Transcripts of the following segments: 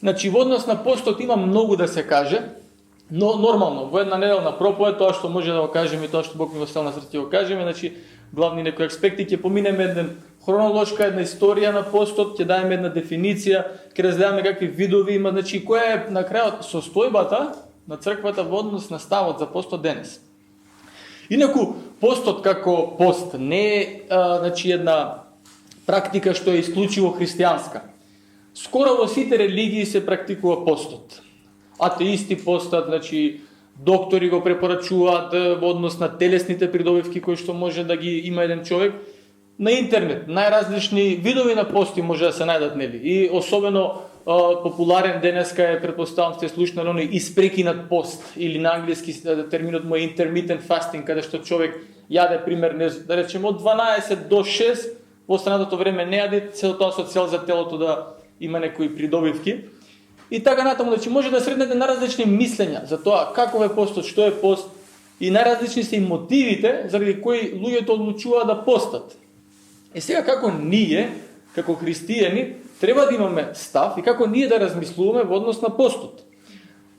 Значи, во однос на постот има многу да се каже, но нормално, во една неделна проповед, тоа што може да го кажеме и тоа што Бог ми го стал на срце го кажеме, значи, главни некои аспекти, ќе поминеме еден хронолошка, една историја на постот, ќе даеме една дефиниција, ќе разгледаме какви видови има, значи, која е на крајот состојбата на црквата во однос на ставот за постот денес. Инаку, постот како пост не е значи, една практика што е исклучиво христијанска. Скоро во сите религии се практикува постот. Атеисти постат, значи, доктори го препорачуваат во однос на телесните придобивки кои што може да ги има еден човек. На интернет најразлични видови на пости може да се најдат, нели? И особено популарен денеска е, предпоставам сте слушнали, оној испрекинат пост, или на англиски терминот му е intermittent fasting, каде што човек јаде пример, да речеме од 12 до 6, во останатото време не јаде, цело тоа со цел за телото да има некои придобивки. И така натаму, значи може да среднете на различни мислења за тоа каков е постот, што е пост, и најразлични се и мотивите заради кои луѓето одлучуваат да постат. И сега како ние, како христијани, треба да имаме став и како ние да размислуваме во однос на постот.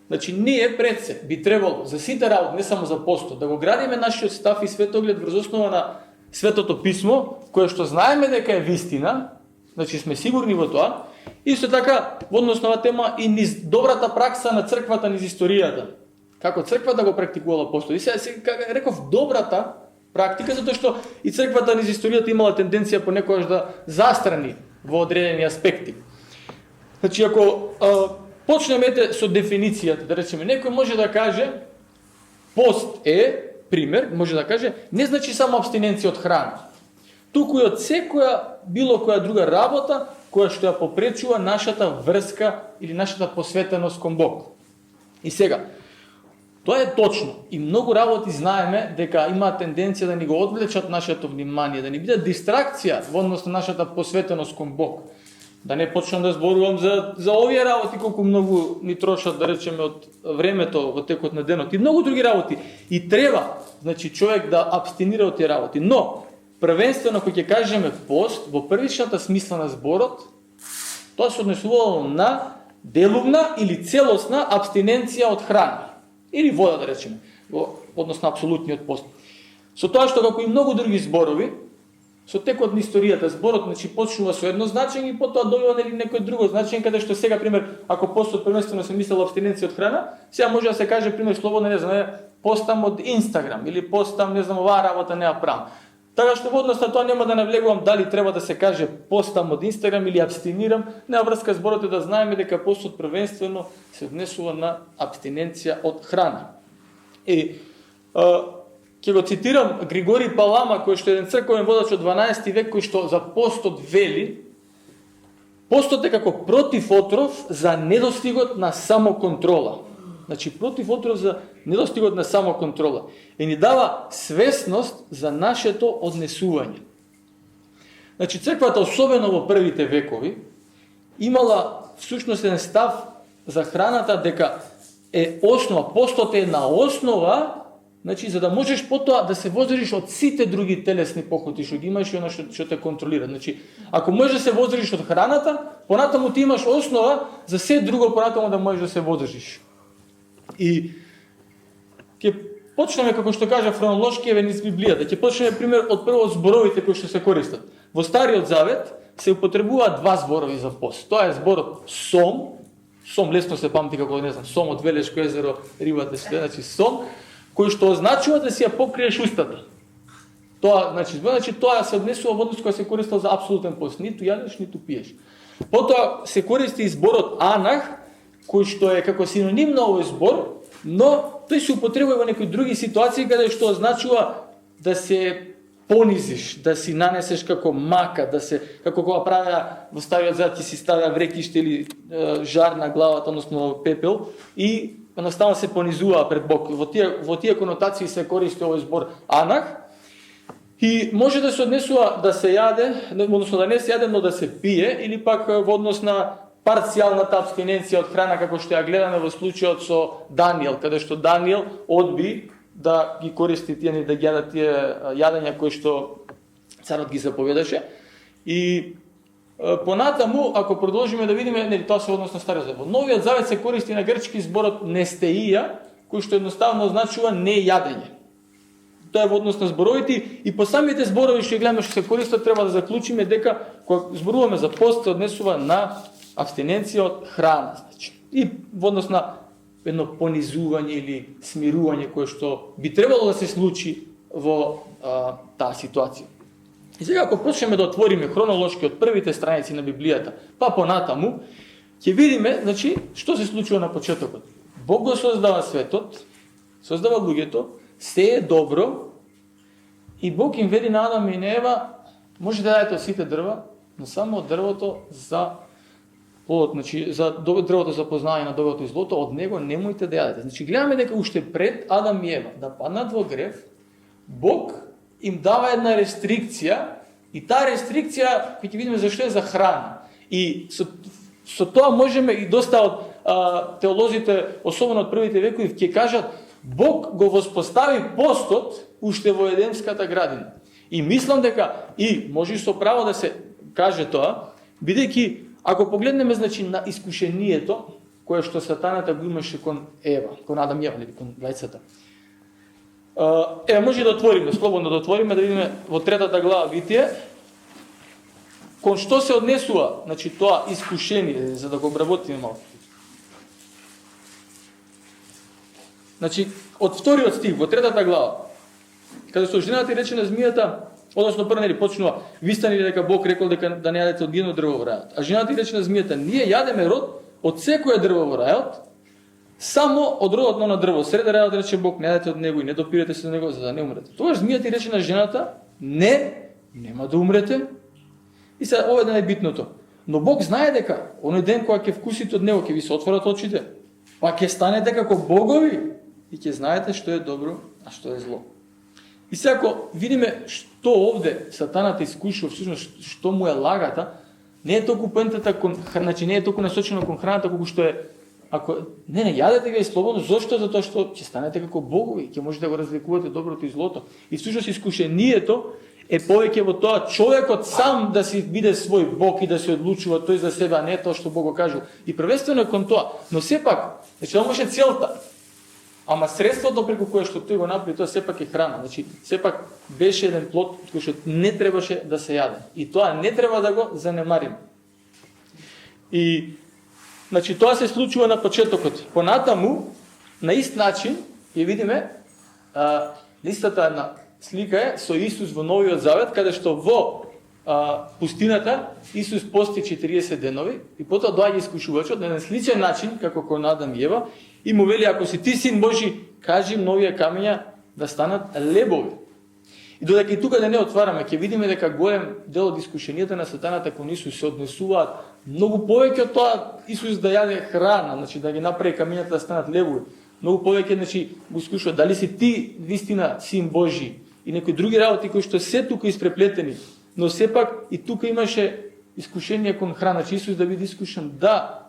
Значи ние пред се би требало за сите работи, не само за постот, да го градиме нашиот став и светоглед врз основа на Светото писмо, кое што знаеме дека е вистина, значи сме сигурни во тоа. Исто така, во однос на оваа тема и низ добрата пракса на црквата, низ историјата. Како црквата го практикувала постот. И сега реков добрата практика, затоа што и црквата низ историјата имала тенденција понекогаш да застрани во одредени аспекти. Значи, ако почнеме со дефиницијата, да речеме, некој може да каже пост е, пример, може да каже, не значи само абстиненција од храна. Туку и од секоја, било која друга работа, која што ја попречува нашата врска или нашата посветеност кон Бог. И сега, тоа е точно. И многу работи знаеме дека има тенденција да ни го одвлечат нашето внимание, да ни бидат дистракција во однос на нашата посветеност кон Бог. Да не почнам да зборувам за овие работи, колку многу ни трошат, да речеме, од времето во текот на денот. И многу други работи. И треба, значи, човек да абстинира од тие работи. Но, првенствено, кој ќе кажеме пост, во првичната смисла на зборот, тоа се однесувало на делумна или целосна абстиненција од храна. Или вода, да речеме, во однос на апсолутниот пост. Со тоа што, како и многу други зборови, со текот на историјата, зборот, значи, почнува со едно значење и потоа добива нели некој друго значење, каде што сега, пример, ако постот првенствено се мислел абстиненција од храна, сега може да се каже, пример, слободно, не знам, постам од Инстаграм, или постам, не знам, оваа работа не ја правам. Така што во однос на тоа нема да навлегувам дали треба да се каже постам од Инстаграм или абстинирам, нема врска, зборот е да знаеме дека постот првенствено се однесува на абстиненција од храна. И ќе го цитирам Григорий Палама, кој што е еден црковен водач од 12 век, кој што за постот вели: постот е како против отров за недостигот на самоконтрола. Значи, против отров за недостигот на самоконтрола. И ни дава свесност за нашето однесување. Значи, црквата, особено во првите векови, имала всушност еден став за храната дека е основа, постот е на основа, значи, за да можеш потоа да се воздржиш од сите други телесни похоти што ги имаш и она што те контролира. Значи, ако можеш да се воздржиш од храната, понатаму ти имаш основа за се друго понатаму да можеш да се воздржиш. И ќе почнеме, како што кажа хронолошки, низ Библијата. Ќе почнеме, пример, од прво зборовите кои што се користат. Во Стариот Завет се употребуваат два зборови за пост. Тоа е зборот сом. Сом лесно се памти како, не знам, сом од Велешко езеро, рибата што е, значи сом, кој што означува да си ја покриеш устата. Тоа, значи тоа се однесува во однос кога се користел за апсолутен пост. Ниту јадеш, ниту пиеш. Потоа се користи и зборот анах, кој што е како синоним на овој збор, но тој се употребува во некои други ситуации каде што означува да се понизиш, да си нанесеш како мака, да се, како кога правеа во Стариот Завет, ќе си ставеа врекиште или жар на главата, односно пепел, и наставно се понизуваа пред Бог. Во тие конотации се користи овој збор анах, и може да се однесува да се јаде, односно да не се јаде, но да се пие, или пак во однос на парцијалната абстиненција од храна, како што ја гледаме во случајот со Даниел, каде што Даниел одби да ги користи тие, да ги јадат тие јадења кои што царот ги заповедаше. И понатаму, ако продолжиме да видиме, нели тоа се однос на Стариот Завет. Во Новиот Завет се користи на грчки зборот нестеија, кој што едноставно означува нејадење. Тоа е во однос на зборовите и по самите зборови што гледаме што се користат, треба да заклучиме дека кога зборуваме за пост се однесува на абстиненција од храна, значи. И во однос на едно понизување или смирување кое што би требало да се случи во таа ситуација. И сега ако почнеме да отвориме хронолошки од првите страници на Библијата, па понатаму, ќе видиме, значи, што се случува на почетокот. Бог го создава светот, создава луѓето, се е добро и Бог им вели на Адам и на Ева, може да јадете од сите дрва, но само од дрвото за плодот, значи за дрвото за познање на доброто и злото, од него немојте да јадете. Значи гледаме дека уште пред Адам и Ева да паднат во грев, Бог им дава една рестрикција и таа рестрикција, кој ќе видиме зашто е за храна. И со тоа можеме и доста од теолозите, особено од првите векови, ќе кажат Бог го воспостави постот уште во Едемската градина. И мислам дека и може со право да се каже тоа, бидејќи ако погледнеме значи на искушението кое што сатаната го имаше кон Ева, кон Адам и Ева, или кон двајцата. Може да отвориме, слободно да отвориме, да видиме во 3 глава Битие, кон што се однесува, значи тоа искушение, за да го обработиме малку. Значи, од 2 стих, во 3 глава, каде што жената и рече на змијата, односно прво нели почнува, ви станили дека Бог рекол дека да не јадете од едно дрво во рајот. А жената и рече на змијата, ние јадеме род од секое дрво во рајот, само од родот на дрво. Среде рајот рече Бог, не јадете од него и не допирете се до него за да не умрете. Тогаш змијата и рече на жената, не, нема да умрете. И сега ова е најбитното. Но Бог знае дека оној ден кога ќе вкусите од него, ќе ви се отворат очите, па ќе станете како богови и ќе знаете што е добро, а што е зло. И сега ако видиме што овде сатаната искушува, всушност што му е лагата, не е толку поентата кон, значи не е толку насочено кон храната колку што е ако не јадете ги слободно, зошто? Затоа што ќе станете како богови, ќе можете да го разликувате доброто и злото. И всушност искушението е повеќе во тоа човекот сам да си биде свој бог и да се одлучува тој за себе, а не тоа што Бог го кажува. И првенствено е кон тоа, но сепак, значи тоа може целта. Ама средството преку кое што тој го направи, тоа сепак е храна. Значи, сепак беше еден плод кој што не требаше да се јаде. И тоа не треба да го занемариме. И значи тоа се случува на почетокот. Понатаму на ист начин ја видиме листата на слика е со Исус во Новиот Завет, каде што во пустината Исус пости 40 денови и потоа доаѓа искушувачот на еден сличен начин како кон Адам и Ева и му вели ако си ти син Божи, кажи им овие камења да станат лебови. И додека и тука да не отвараме, ќе видиме дека голем дел од искушенијата на сатаната кон Исус се однесуваат многу повеќе од тоа Исус да јаде храна, значи да ги направи камењата да станат лебови. Многу повеќе значи го искушува дали си ти вистина син Божи и некои други работи кои што се тука испреплетени. Но сепак и тука имаше искушение кон храна, значи Исус да биде искушен да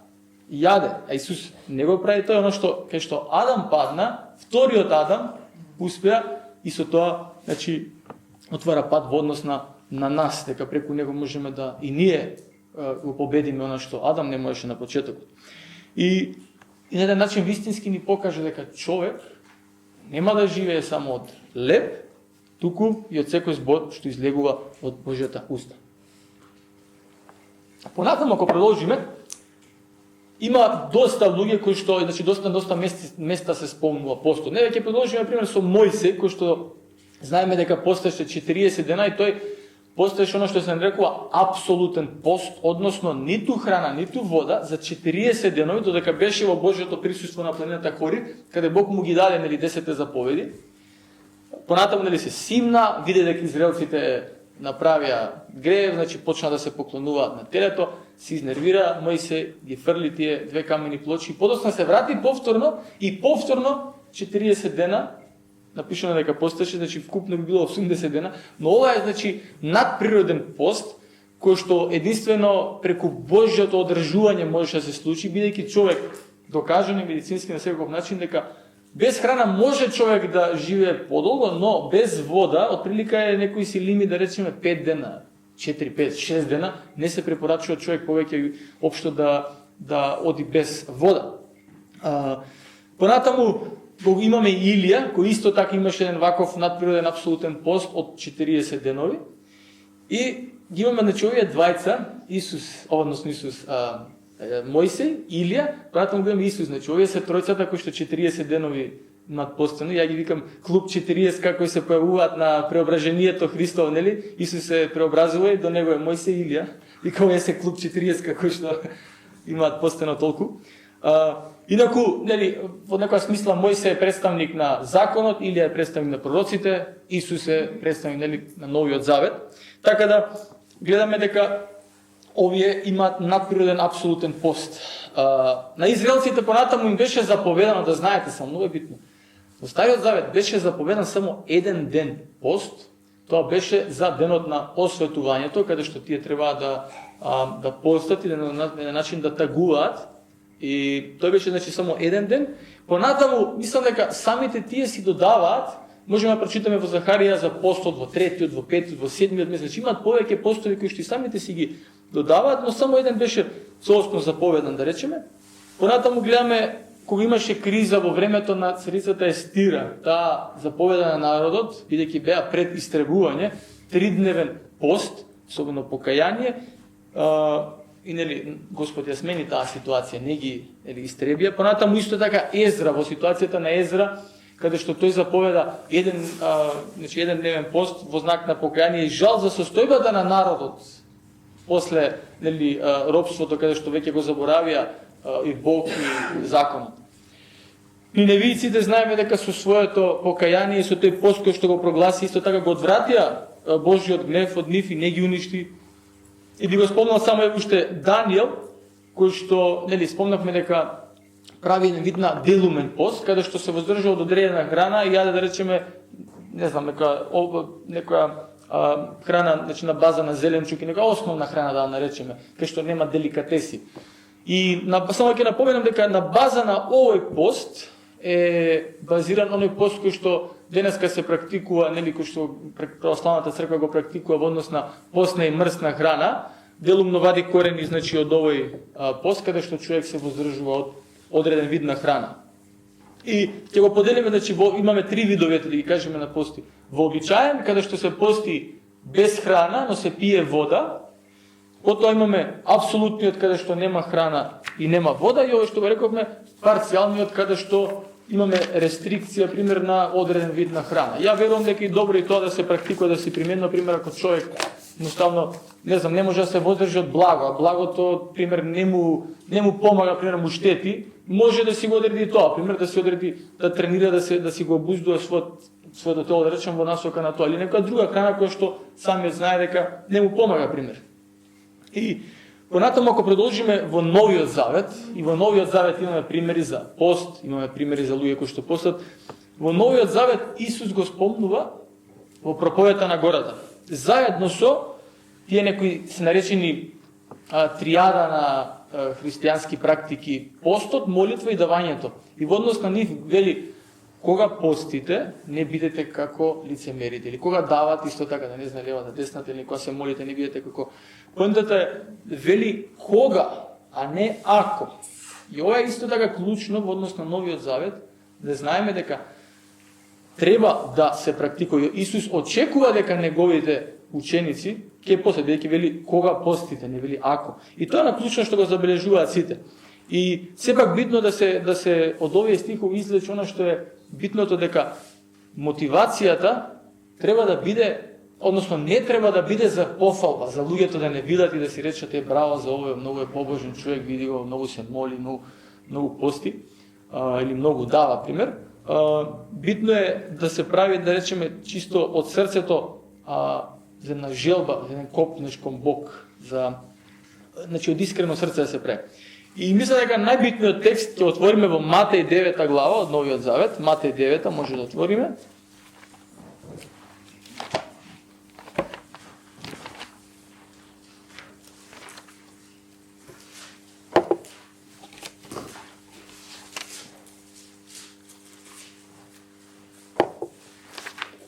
јаде, а Исус не го прави тоа, кај што Адам падна, вториот Адам успеа и со тоа значи отвара пат во однос на нас, дека преку него можеме да и ние го победиме она што Адам не можеше на почетокот. И на еден начин вистински ни покаже дека човек нема да живее само од леб, туку и од секој збор што излегува од Божјата уста. Понатаму ако продолжиме, има доста луѓе кои што, значи доста места се спомнува постот. Не ќе продолжиме пример со Мојсе, кој што знаеме дека постеше 40 дена и тој постеше она што се нарекува апсолутен пост, односно ниту храна, ниту вода за 40 денови додека беше во Божјото присуство на планината Хорив, каде Бог му ги даде 10 заповеди. Понатаму нели се симна, виде дека израелците направија грев, значи почна да се поклонуваат на телето, се изнервира, Мојсе ги фрли тие 2 камени плочи и подоцна се врати повторно 40 дена, напишано дека постеше, значи вкупно би било 80 дена, но ова е значи надприроден пост кој што единствено преку Божјото одржување можеше да се случи, бидејќи човек докажано и медицински на секој начин дека без храна може човек да живее подолго, но без вода, отприлика е некој си лимит да речеме 5 дена, 4, 5, 6 дена, не се препорачува човек повеќе општо да оди без вода. Понатаму имаме Илија, кој исто така имаше еден ваков надприроден апсолутен пост од 40 денови. И ги имаме значи овие двајца, Мојсей, Илија, понатаму го имаме Исус, значи овие се тројцата кои што 40 денови имат постено. Ја ги викам клуб 40 како се појавуваат на преображението Христово, нели? Исус се преобразува и до него е Мојсей, Илија. И овие се клуб 40 кои што имаат постено толку. Инаку, нели, во некоја смисла Мојсей е представник на законот, Илија е представник на пророците, Исус е представник, нели, на Новиот Завет. Така да гледаме дека овие имаат надприроден апсолутен пост. На израелците понатаму им беше заповедано, да знаете, само многу битно. Во Стариот Завет беше заповедан само еден ден пост. Тоа беше за денот на осветувањето, каде што тие треба да постат и на начин да тагуваат. И тој беше значи само еден ден. Понатаму мислам дека самите тие си додаваат, можеме да прочитаме во Захарија за постот во 3-тиот, во 5-тиот, во 7-тиот месец, значи имаат повеќе постови кои што и самите си ги додаваат, но само еден беше целосно заповедан, да речеме. Понатаму гледаме кога имаше криза во времето на царицата Естира, таа заповеда на народот, бидејќи беа пред истребување, 3-дневен пост, особено покаяние, и нели Господ ја смени таа ситуација, не ги истребија. Понатаму исто така Езра, во ситуацијата на Езра, каде што тој заповеда еден дневен пост во знак на покаяние и жал за состојбата на народот после нели робството, каде што веќе го заборавија и Бог и законот. Ниневијците знаеме дека со своето покаяние и со тој пост кој што го прогласи, исто така го одвратија Божјиот гнев од нив и не ги уништи. И би го спомнал само уште Даниел, кој што, нели, спомнавме дека прави еден вид на делумен пост, каде што се воздржува од одредена храна и јаде, да речеме, не знам, некоја храна, значи на база на зеленчук и некоја основна храна, да наречеме, кај што нема деликатеси. И само ќе напоменам дека на база на овој пост е базиран оној пост кој што денеска се практикува, нели, кој што православната црква го практикува во однос на постна и мрсна храна, делумно вади корени, значи, од овој пост, каде што човек се воздржува од одреден вид на храна. И ќе го поделиме, значи, имаме 3 видови, да ги кажеме, на пости. Вообичаен, каде што се пости без храна, но се пие вода. Потоа имаме апсолутниот, каде што нема храна и нема вода, и овој што го рековме, парцијалниот, каде што имаме рестрикција, пример, на одреден вид на храна. Ја верувам дека и добро и тоа да се практикува, да се применно, пример, ако човек едноставно, не знам, не може да се воздржи од благо, а благото, пример, не му помага, пример, му штети, може да си го одреди тоа, пример, да се одреди, да тренира, да си го обуздува своето тело, да речем, во насока на тоа, или некоја друга храна која што самиот знае дека не му помага, пример. И понатаму, ако продолжиме во Новиот Завет, и во Новиот Завет имаме примери за пост, имаме примери за луѓе кои што постат, во Новиот Завет Исус го спомнува во проповедта на гората. Заедно со тие некои се наречени тријада на христијански практики, постот, молитва и давањето. И во однос на нив вели, кога постите, не бидете како лицемерите, или кога давате, исто така, да не знае левата, десната, или кога се молите, не бидете како. Поентата е, вели кога, а не ако. И ова е исто така клучно во однос на Новиот Завет, да знаеме дека треба да се практикува. Исус очекува дека неговите ученици ќе постат, бидејќи вели кога постите, не вели ако. И тоа е клучно што го забележуваат сите. И сепак битно да се од овие стихови извлече она што е битното, дека мотивацијата треба да биде, односно не треба да биде за пофалба, за луѓето да не видат и да си речат браво за овој, многу е побожен човек, види го, многу се моли, многу пости, или многу дава, пример. Битно е да се прави, да речеме, чисто од срцето, за една желба, за еден копнеш кон Бог, значи од искрено срце да се прави. И мисля дека најбитниот текст ќе отвориме во Матеј 9 глава од Новиот Завет. Матеј 9 може да отвориме.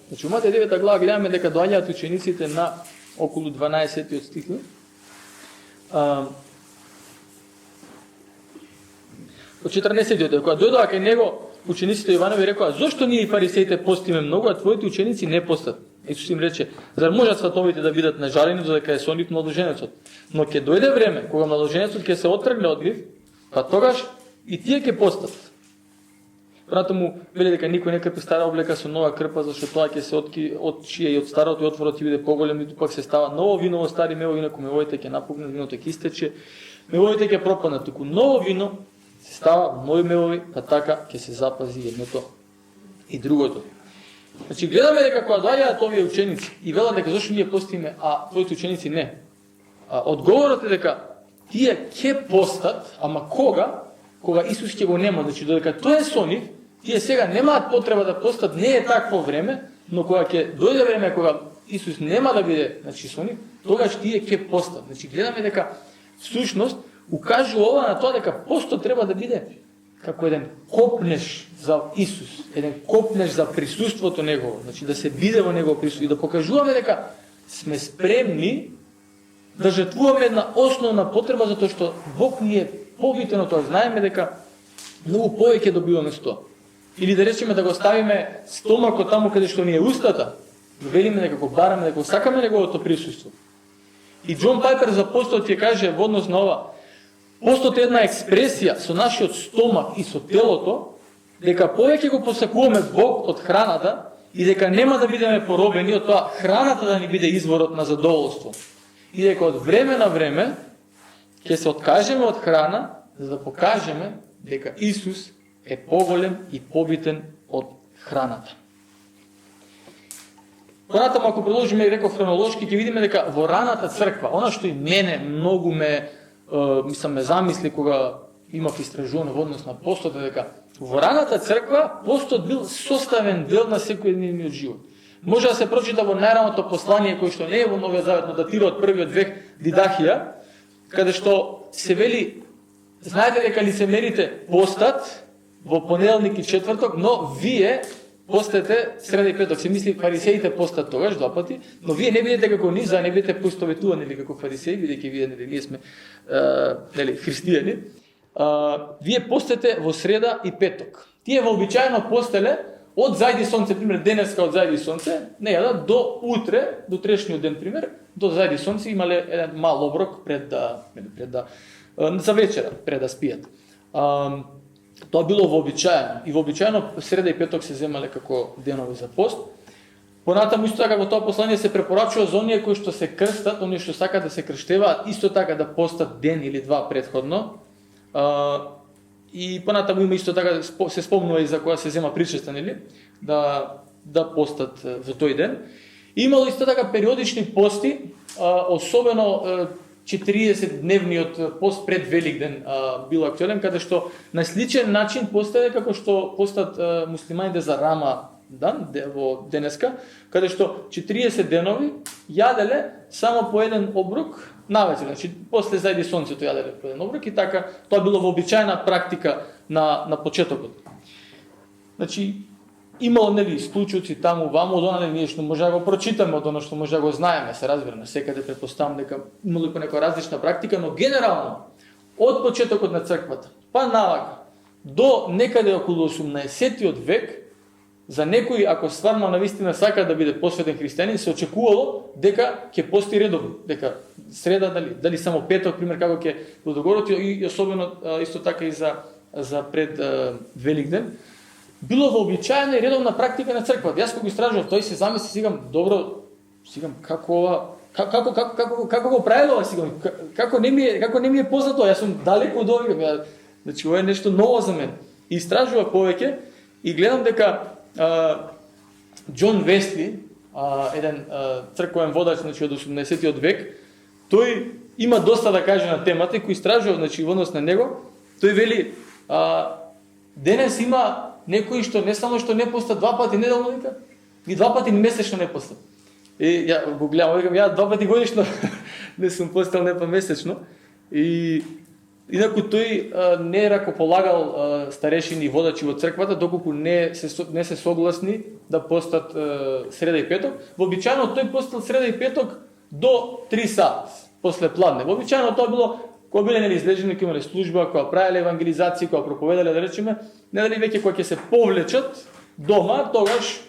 Значи, во Матеј 9 глава гледаме дека доаѓаат учениците на околу 12 стих. Од 14 кога дојдоа кај него, учениците Јованови рекоа: "Зошто ние и фарисеите постиме многу, а твоите ученици не постат?" Исус им рече: "Зар можат сватовите да бидат нажалени додека е со нив младоженецот? Но ќе дојде време кога младоженецот ќе се оттргне од нив, па тогаш и тие ќе постат." Понатаму вели дека никој не крпи стара облека со нова крпа, зашто тоа ќе се од чија и од старото и отворот ќе биде поголем, ниту пак се става ново вино во стари мевови, инаку мевовите ќе напукнат, виното ќе истече, мевовите ќе пропаднат, туку ново вино се става во нови мевови, па така ќе се запази едното и другото. Значи гледаме дека кога доаѓаат овие ученици и велат дека зошто ние постиме, а твоите ученици не. Одговорот е дека тие ќе постат, ама кога? Кога Исус ќе го нема, значи додека тој е со нив, тие сега немаат потреба да постат, не е такво време, но кога ќе дојде време кога Исус нема да биде, значи со нив, тогаш тие ќе постат. Значи гледаме дека всушност укажува ова на тоа дека постот треба да биде како еден копнеш за Исус, еден копнеш за присуството негово, значи да се биде во негово присуство и да покажуваме дека сме спремни да жртвуваме една основна потреба, затоа што Бог ни е побитен од тоа. Знаеме дека многу повеќе добиваме со тоа. Или да речеме да го ставиме стомакот таму каде што ни е устата, велиме дека го бараме, дека го сакаме неговото присуство. И Џон Пайпер за постот ќе каже во однос на ова: постот е една експресија со нашиот стомак и со телото, дека повеќе го посакуваме Бог од храната и дека нема да бидеме поробени од тоа храната да ни биде изворот на задоволство. И дека од време на време ќе се откажеме од храна, за да покажеме дека Исус е поголем и побитен од храната. Понатаму, ако продолжиме и реков хронолошки, ќе видиме дека во раната црква, она што и мене многу ме замисли кога имав истражуване во однос на постот, е дека во раната црква постот бил составен дел на секојдневниот живот. Може да се прочита во најраното послание, кој што не е во Новиот Завет, но датира од првиот век, Дидахија, каде што се вели: знаете дека лицемерите постат во понеделник и четврток, но вие постете среда и петок. Се мисли фарисеите постат тогаш два пати, но вие не бидете како нив, за не бидете постоветувани или како фарисеи, бидејќи вие ние сме христијани. Вие постете во среда и петок. Тие вообичаено постеле од зајди сонце, пример денеска од зајди сонце, не јадат до утре, до трешниот ден пример, до зајди сонце имале еден мал оброк пред да за вечера, пред да спијат. Тоа било вообичаено и вообичаено среда и петок се земале како денови за пост. Понатаму исто така во тоа послание се препорачува за оние кои што се крстат, оние што сакаат да се крштеваат, исто така да постат ден или два претходно. И понатаму има исто така се спомнува и за кога се зема причеста, нели, да постат во тој ден. Имало исто така периодични пости, особено 40-дневниот пост пред Великден бил актуелен, каде што на сличен начин постаде како што постат муслиманите за Рама дан во денеска, каде што 40 денови јаделе само по еден оброк навечер, значи после зајди сонцето јаделе по еден оброк и така тоа било вообичаена практика на почетокот. Значи имало нели случаи таму ваму, од она ние што може да го прочитаме, од она што може да го знаеме, се разбира, на секаде претпоставам дека имало некоја различна практика, но генерално од почетокот на црквата па навака до некаде околу 18-тиот век, за некој ако стварно навистина сака да биде посветен христијанин, се очекувало дека ќе пости редовно, дека среда дали само петок, пример како ќе го договорот и особено исто така и за пред Великден. Било вообичаена и редовна практика на црквата. Јас кога го истражував тој се замисли, сигам како го правело ова, сигам како не ми е познато, јас сум далеку од овие, значи ова е нешто ново за мене. И истражував повеќе и гледам дека Џон Весли, еден црковен водач, значи од 18-тиот век, тој има доста да каже на темата и кој истражува, значи во однос на него, тој вели денес има некои што не само што не постат два пати неделно, вика, и два пати месечно не постат. И ја го гледам, викам, ја два пати годишно не сум постал, не па месечно. И инаку тој не е ракополагал старешини и водачи во црквата, доколку не се согласни да постат среда и петок. Вообичаено тој постал среда и петок до 3 сат после пладне. Обичајно тоа било кога биле нели излежени, кога имале служба, кога правеле евангелизација, кога проповедале, да речеме, нели веќе кога ќе се повлечат дома, тогаш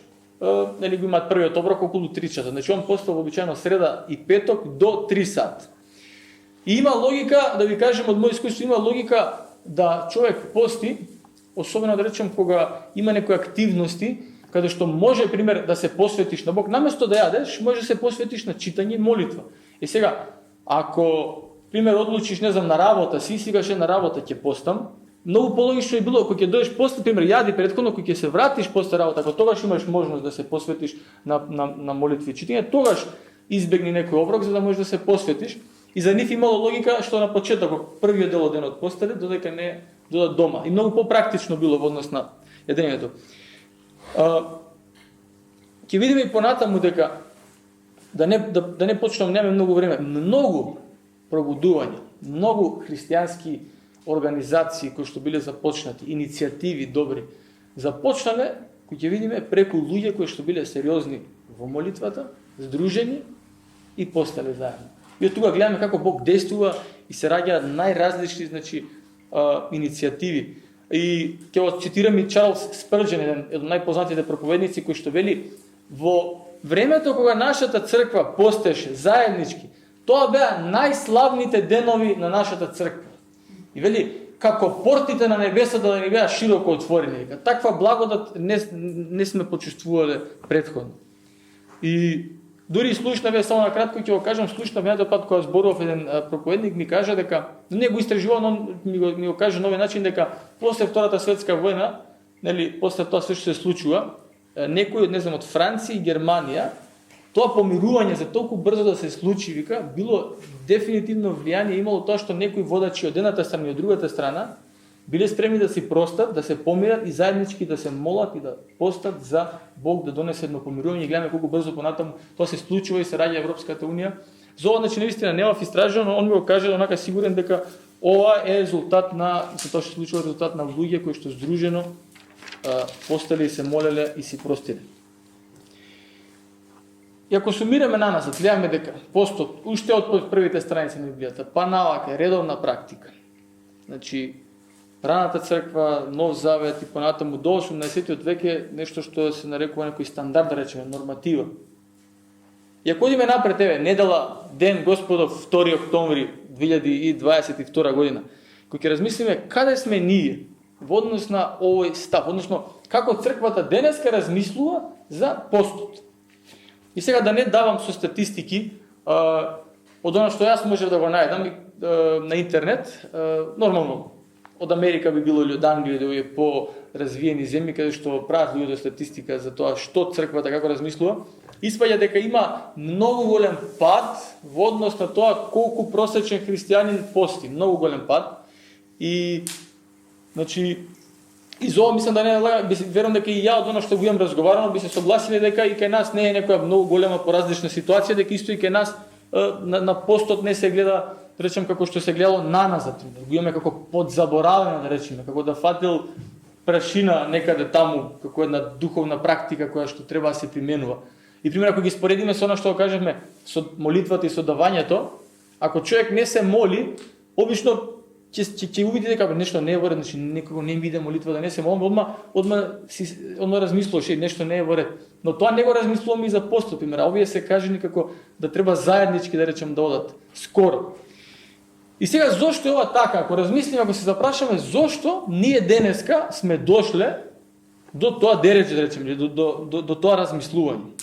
нели го имаат првиот оброк околу 3 часа. Значи он постав обичајно среда и петок до 3 сат. И има логика, да ви кажем од мој искуство, има логика да човек пости, особено да речем кога има некои активности, каде што може, пример, да се посветиш на Бог, наместо да јадеш, може да се посветиш на читање и молитва. И сега, ако, пример, одлучиш, не знам, на работа си, сега ше на работа ќе постам, многу пологично е било, ако ќе дојдеш после, пример, јади претходно, ако ќе се вратиш после работа, ако тогаш имаш можност да се посветиш на молитви и читање, тогаш избегни некој оброк, за да можеш да се посветиш. И за нив имало логика што на почеток, првиот дел од денот постеле, додека не додат дома. И многу попрактично било во однос на јадењето. Ќе видиме и понатаму дека да не почнам, немаме многу време, многу пробудување, многу христијански организации кои што биле започнати, иницијативи добри, започнале, кои ќе видиме преку луѓе кои што биле сериозни во молитвата, здружени и постале заедно. И од тука гледаме како Бог действува и се раѓаат најразлични, значи, иницијативи. И ќе го цитирам и Чарлс Спрџен, еден од најпознатите проповедници, кој што вели: во времето кога нашата црква постеше заеднички, тоа беа најславните денови на нашата црква. И вели, како портите на небесата да ни беа широко отворени. Таква благодат не сме почувствувале претходно. И дури слушнаве, само на кратко ќе го кажам, слушнаве еден пат кога зборував, еден проповедник ми кажа дека, не го истражувал, но ми го каже на овој начин, дека после Втората светска војна, нели, после тоа се што се случува, некој, не знам, од Франција и Германија, тоа помирување за толку брзо да се случи, вика, било дефинитивно влијание имало тоа што некои водачи од едната страна и од другата страна биле спремни да си простат, да се помират и заеднички да се молат и да постат за Бог да донесе едно помирување. И гледаме колку брзо понатаму тоа се случува и се раѓа Европската унија. За ова, значи, наистина немав истражено, но он ми го каже онака сигурен дека ова е резултат на, за тоа што се случува, резултат на луѓе кои што здружено постале и се молеле и си простиле. И ако сумираме на нас, гледаме дека постот, уште од првите страници на Библијата, па навака е редовна практика. Значи, раната црква, Нов Завет и понатаму до 18 век е нешто што се нарекува некој стандард, да речеме, норматива. И ако одиме напред, недела, ден Господов, 2 октомври 2022 година, кој ќе размислиме каде сме ние во однос на овој став, односно како црквата денеска размислува за постот. И сега да не давам со статистики од она што јас можев да го најдам на интернет, нормално од Америка би било или од Англија, да е по-развиени земји каде што прават луѓе статистика за тоа што црквата како размислува, испаѓа дека има многу голем пад во однос на тоа колку просечен христијанин пости, многу голем пад. И значи и за ова мислам да не лага, верувам дека и ја од она што го имам разговарано би се согласиле дека и кај нас не е некоја многу голема поразлична ситуација, дека исто и кај нас на постот не се гледа, да речем, како што се гледало на нас, го имаме како подзаборавено, да речеме, како да фатил прашина некаде таму, како една духовна практика која што треба да се применува. И пример, ако ги споредиме со она што го кажавме, со молитвата и со давањето, ако човек не се моли, обично ќе увиди дека нешто не е во ред, значи некако не ми иде молитва да не се молам, одма размислуваш нешто не е во ред. Но тоа не го размислуваме и за постот, пример, овие се кажени како да треба заеднички, да речем, да одат скоро. И сега зошто е ова така? Ако размислиме, ако се запрашаме зошто ние денеска сме дошле до тоа дереже, да речем, до тоа размислување.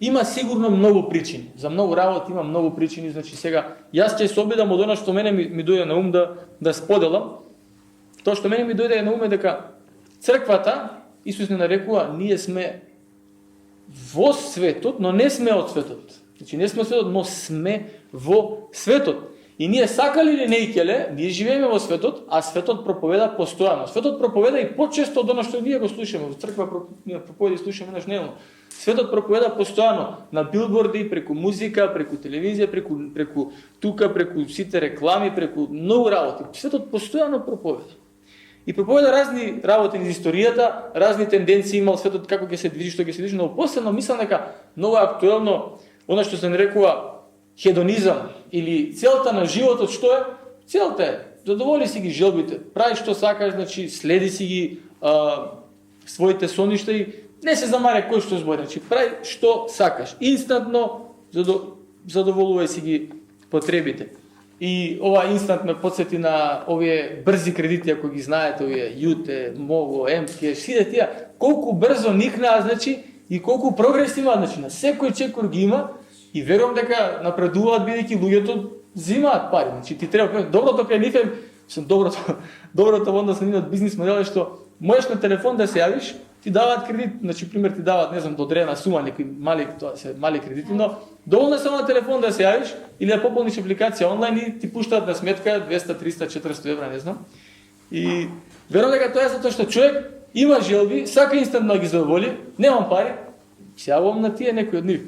Има сигурно многу причини. За многу работи има многу причини, значи сега јас ќе се обидам од она што мене ми дојде на ум да споделам. Тоа што мене ми дојде на ум е дека црквата, Исус не нарекува, ние сме во светот, но не сме од светот. Значи не сме од светот, но сме во светот. И ние сакали или не икеле, ние живееме во светот, а светот проповеда постојано. Светот проповеда и почесто од она што ние го слушаме. Во црква проповеди слушаме еднаш дневно. Светот проповеда постојано на билборди, преку музика, преку телевизија, преку тука, преку сите реклами, преку многу работи. Светот постојано проповеда. И проповеда разни работи низ историјата, разни тенденции имал светот како ќе се движи, што ќе се движи, но последно мислам дека многу актуелно Она што се нарекува хедонизам или целта на животот, што е? Целта е задоволи си ги желбите, прави што сакаш, значи следи си ги своите соништа и не се замаря кој што збори, значи прави што сакаш. Инстантно задоволувај си ги потребите. И ова инстант ме подсети на овие брзи кредити, ако ги знаете, овие Юте, Мого, МК, сите тие, колку брзо никнаа, значи, и колку прогрес има, значи, на секој чекор ги има, и верувам дека напредуваат бидејќи луѓето взимаат пари. Значи, ти треба, доброто кај нив е, доброто во однос на нивниот бизнис модел е што можеш на телефон да се јавиш, ти даваат кредит, значи пример ти даваат, не знам, до одредена сума, некои мали, тоа се мали кредити, но доволно е само на телефон да се јавиш или да пополниш апликација онлайн и ти пуштаат на сметка 200, 300, 400 евра, не знам. И верувам дека тоа е затоа што човек има желби, сака инстантно да ги задоволи, немам пари, се јавувам на тие некој од нив.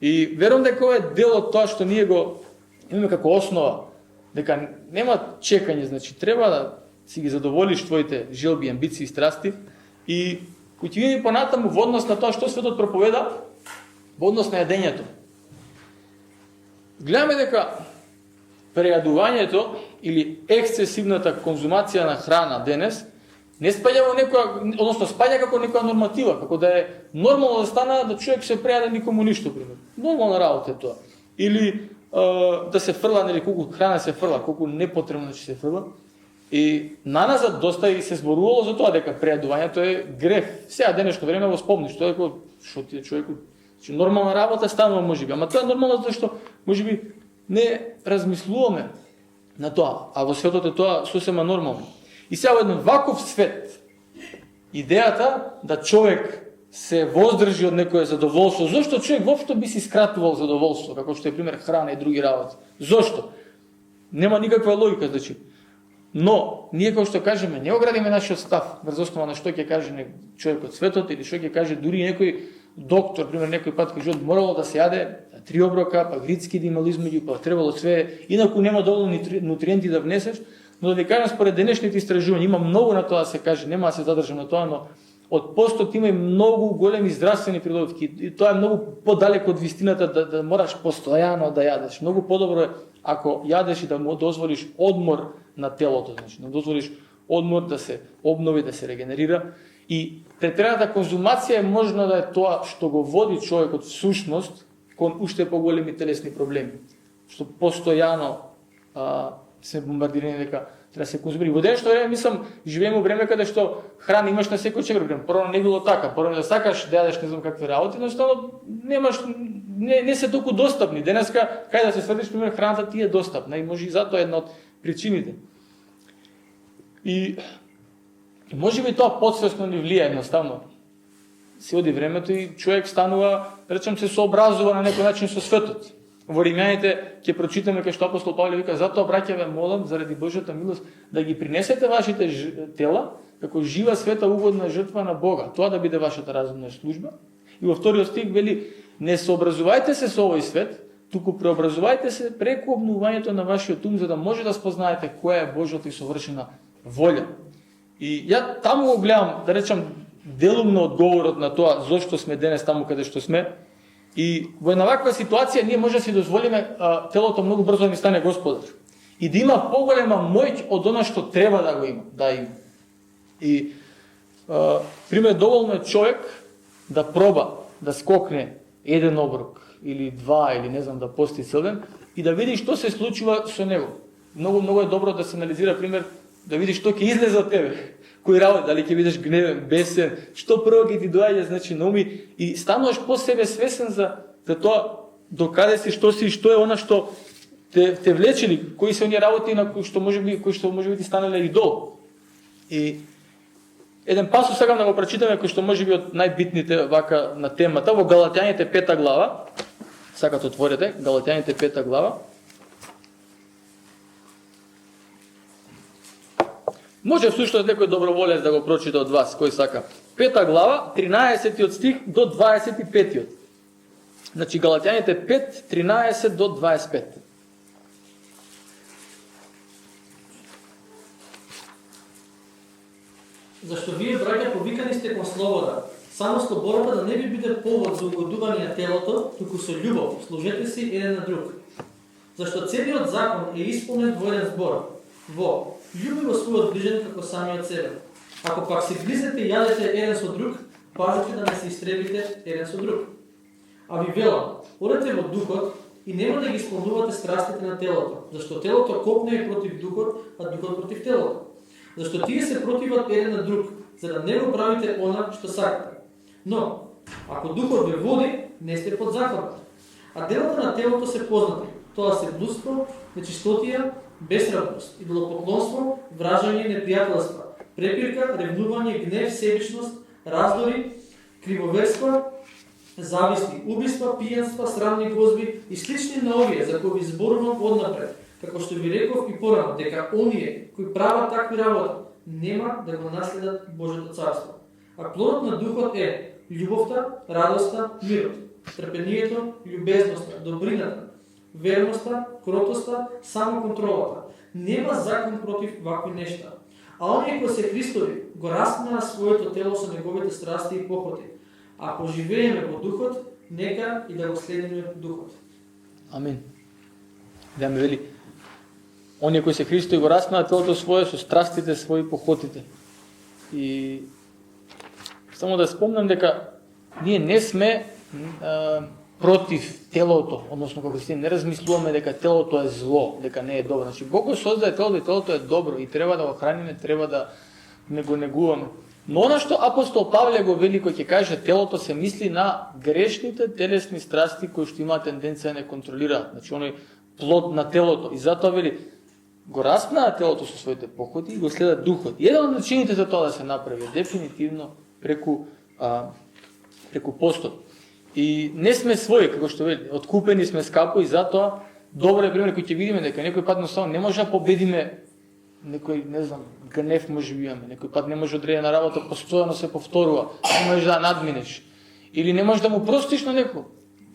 И верувам дека ова е дел од тоа што ние го имаме како основа, дека нема чекање, значи треба да си ги задоволиш твоите желби, амбиции, страсти и кој ќе види понатаму во однос на тоа што светот проповеда, во однос на јадењето. Гледаме дека прејадувањето или ексцесивната конзумација на храна денес не спаѓа во некоја, односно спаѓа како некоја норматива, како да е нормално да стана да човек се прејаде никому ништо, пример. Нормална работа е тоа. Или да се фрла, нели колку храна се фрла, колку непотребно да се фрла. И наназад доста и се зборувало за тоа дека прејадувањето е грех. Сега денешно време го спомниш, тоа е што ти е човекот, че нормална работа станува можеби, ама тоа е нормално затоа што можеби не размислуваме на тоа, а во светот е тоа сосема нормално. И сега во еден ваков свет идејата да човек се воздржи од некое задоволство, зошто човек воопшто би си скратувал задоволство, како што е пример храна и други работи. Зошто? Нема никаква логика, значи. Но, ние како што кажеме, не оградиме нашиот став, врз основа на што ќе каже човек од светот, или што ќе каже дури некој доктор, пример, некој пат кај живот, морало да се јаде 3 оброка, па грицки да имало измеѓу, па требало све, инаку нема доволно нутриенти да внесеш, но да ви кажам, според денешните истражувања, има многу на тоа да се каже, нема да се задржам на тоа, но од постот има и многу големи здравствени придобивки, и тоа е многу подалеко од вистината да мораш постојано да јадеш. Многу подобро е ако јадеш и да му дозволиш одмор на телото, значи да дозволиш одмор да се обнови, да се регенерира. И претераната конзумација е можно да е тоа што го води човекот всушност кон уште поголеми телесни проблеми. Што постојано се бомбардирани дека треба да се конзумира. Во денешно време, мислам, живееме во време каде што храна имаш на секој чекор. Прво не било така, прво да сакаш да јадеш не знам какви работи, едноставно немаш, не се толку достапни. Денеска, кај да се сведиш, пример, храната ти е достапна и може и затоа една од причините. И може би тоа подсвесно ни влија едноставно. Се оди времето и човек станува, речем, се сообразува на некој начин со светот. Во Римјаните ќе прочитаме кај што апостол Павле вика: затоа браќа ве молам заради Божјата милост да ги принесете вашите тела како жива, света, угодна жртва на Бога. Тоа да биде вашата разумна служба. И во вториот стих вели: не сообразувајте се со овој свет, туку преобразувајте се преку обновувањето на вашиот ум, за да може да спознаете која е Божјата и совршена волја. И ја таму го гледам, да речам, делумно одговорот на тоа зошто сме денес таму каде што сме. И во една ваква ситуација ние може да си дозволиме телото многу брзо да ни стане господар. И да има поголема моќ од она што треба да го има, да има. И пример, доволно е човек да проба да скокне еден оброк или два или не знам да пости цел ден и да види што се случува со него. Многу е добро да се анализира, пример, да видиш што ќе излезе од тебе. Кој работи, дали ќе бидеш гневен, бесен, што прво ќе ти доаѓа, значи на уми и стануваш по себе свесен за тоа докаде си, што е она што те влечели, кои се оние работи на кои што можеби ти станале идол. И еден пасус сакам да го прочитаме кој што можеби од најбитните вака на темата во Галатјаните 5 глава. Сакате отворете Галатјаните 5 глава. Може всушност некој доброволец да го прочита од вас, кој сака. 5 глава, 13 стих до 25. Значи Галатјаните 5, 13 до 25. Зашто вие, браќа, повикани сте кон слобода, Само слободата да не ви биде повод за угодување на телото, туку со љубов служете си еден на друг. Зашто целиот закон е исполнен во еден збор. Во љуби го својот ближен како самиот себе. Ако пак се гризете и јадете еден со друг, пазете да не се истребите еден со друг. А ви велам, одете во духот и нема да ги исполнувате страстите на телото, зашто телото копне против духот, а духот против телото. Зашто тие се противат еден на друг, за да не го правите она што сакате. Но, ако духот ве води, не сте под законот. А делата на телото се познати. Тоа се блудство, нечистотија, безсрамност, идолопоклонство, вражање, непријателство, препирка, ревнување, гнев, себичност, раздори, кривоверства, зависти, убиства, пијанства, срамни гозби и слични на овие за кои ви зборувам однапред, како што ви реков и порано, дека оние кои прават такви работи нема да го наследат Божјото царство. А плодот на духот е љубовта, радоста, мирот, трпението, љубезноста, добрината, верноста, кротоста, самоконтролата. Нема закон против вакви нешта. А оние кои се Христови го распнаа своето тело со неговите страсти и похоти. Ако живееме во духот, нека и да го следиме духот. Амин. Да ме вели. Оние кои се Христови го распнаа телото свое со страстите свои и похотите. И само да спомнам дека ние не сме против телото, односно како христијани не размислуваме дека телото е зло, дека не е добро. Значи Бог го создае телото и телото е добро и треба да го храниме, треба да не го негуваме. Но она што апостол Павле го вели кој ќе каже телото се мисли на грешните телесни страсти кои што имаат тенденција да не контролираат. Значи оној плод на телото и затоа вели го распнаа телото со своите походи и го следат духот. И еден од начините за тоа да се направи дефинитивно преку постот. И не сме своји, како што вели, откупени сме скапо и затоа добро е пример кој ќе видиме дека некој пат едноставно не може да победиме некој, не знам, гнев може би имаме, некој пат не може одредена работа постојано се повторува, не можеш да надминеш или не можеш да му простиш на некој.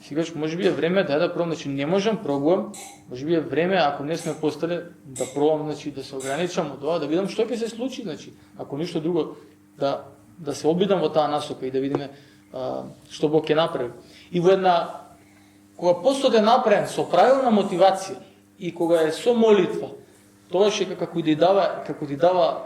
Сигаш може би е време да пробам, значи не можам, пробувам, може би е време ако не сме постале да пробам, значи да се ограничам од тоа, да видам што ќе се случи, значи ако ништо друго да се обидам во таа насока и да видиме што Бог ќе направи. И во една, кога постот е направен со правилна мотивација и кога е со молитва, тоа е како да дава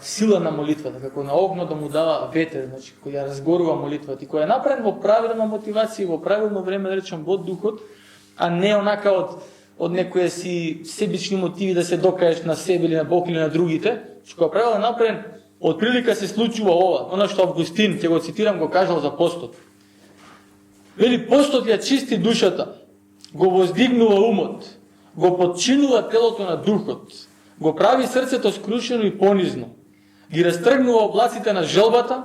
сила на молитвата, како на огно да му дава ветер, значи кој ја разгорува молитвата и кој е направен во правилна мотивација и во правилно време, да речем, во духот, а не онака од некои си себични мотиви да се докажеш на себе или на Бог или на другите, што кога правилно е направен, од прилика се случува ова, она што Августин, ќе го цитирам, го кажал за постот. Вели, постот ја чисти душата, го воздигнува умот, го подчинува телото на духот, го прави срцето скрушено и понизно, ги растргнува облаците на желбата,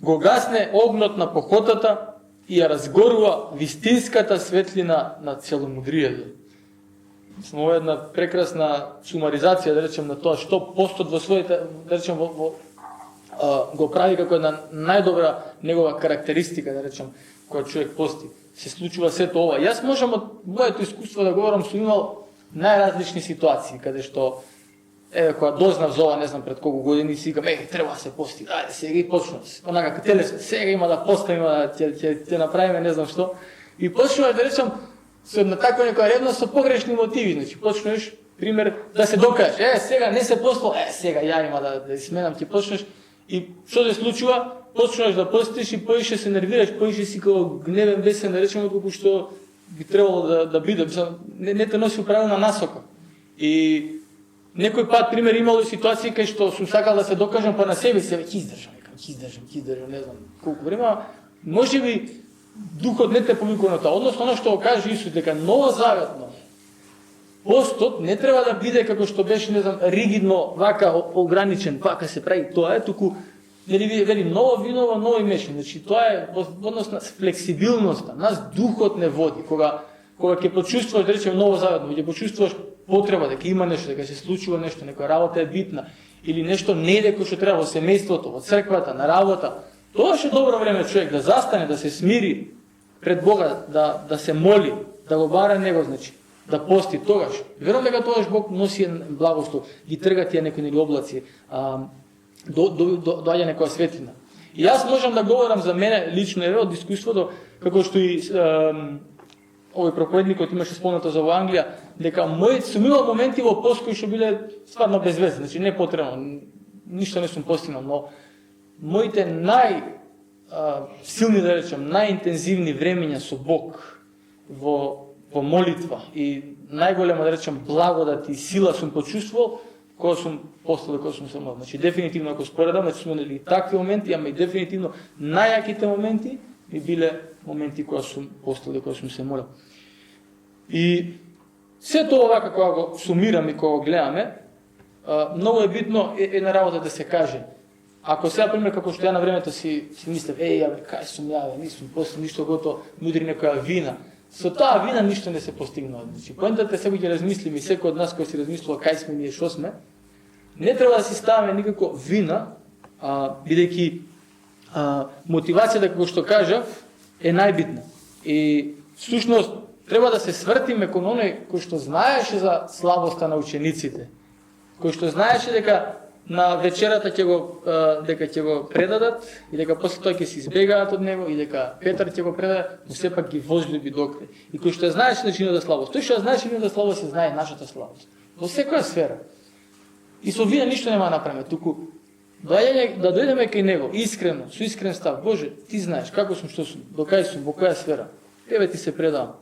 го гасне огнот на похотата и ја разгорува вистинската светлина на целомудрието. Ова е една прекрасна сумаризација, да речем, на тоа што постот во своите, да речем, го прави како една најдобра негова карактеристика, да речем, која човек пости. Се случува сето ова. Јас можам од моето искуство да говорам, сум имал најразлични ситуации, каде што, кога дознав за ова, не знам пред колку години, си викам, треба да се пости, ајде, сега и почнам, онака телесно, сега има да постам, има да ќе направиме, не знам што. И почнуваш, да речем, со една таква некоја ревност со погрешни мотиви, значи почнеш, пример, да се докажеш, сега не се постал, сега ја има да сменам, ќе почнеш. И што се случува? Почнуваш да постиш и поише се нервираш, поише си како гневен, бесен, да речем, отколку што би требало да биде, не те носи правилна насока. И некој пат, пример, имало ситуации кај што сум сакал да се докажам па на себе ќе издржам, не знам колку време, може би духот не те повикува на тоа. Односно, оно што го каже Исус, дека новозаветно постот не треба да биде како што беше, не знам, ригидно, вака ограничен, вака се прави, тоа е, туку вели ново вино, нови мешани. Значи тоа е однос на флексибилноста. Нас духот не води. Кога ќе почувствуваш, да речем, новозаветно, ќе почувствуваш потреба дека има нешто, дека се случува нешто, некоја работа е битна или нешто не иде како што треба во семејството, во црквата, на работа, тоа е добро време човек да застане, да се смири пред Бога, да се моли, да го бара него, значи да пости тогаш. Верувам дека тогаш Бог носи благослов, ги трга тие некои облаци, доаѓа некоја светлина. И јас можам да говорам за мене лично од искуството, како што и овој проповедникот имаше спомнато за во Англија, дека сум имал моменти во пост кои што биле стварно безвезни, значи не потребно, ништо не сум постигнал, но моите силни, да речем, најинтензивни времења со Бог во молитва и најголема, да речем, благодат и сила сум почувствувал кога сум постал, кога сум се молил. Значи дефинитивно ако споредам, значи сум имали такви моменти, ама и дефинитивно најаките моменти ми биле моменти кога сум постал и кога сум се молил. И се тоа вака кога го сумирам и кога го гледаме, многу е битно една работа да се каже. Ако сега, пример, како што ја на времето си мислев, кај сум ја, нисум постигнал ништо, готово нудри некоја вина. Со таа вина ништо не се постигнува. Значи, поентата сега ќе размислиме и секој од нас кој си размислува кај сме ние, шо сме, не треба да си ставаме никако вина, бидејќи мотивацијата, како што кажав, е најбитна. И всушност треба да се свртиме кон оној кој што знаеше за слабоста на учениците, кој што знаеше дека на вечерата ќе го предадат и дека после тоа ќе се избегаат од него и дека Петар ќе го предаде, но сепак ги возлюби докрај. И кој што знаеше нечината слабост, тој што знаеше нечината слабост, се знае нашата слабост. Во секоја сфера. И со вина ништо нема да направиме, туку да дојдеме кај него искрено, со искрен став. Боже, ти знаеш како сум, што сум, до кај сум, во која сфера. Тебе ти се предавам.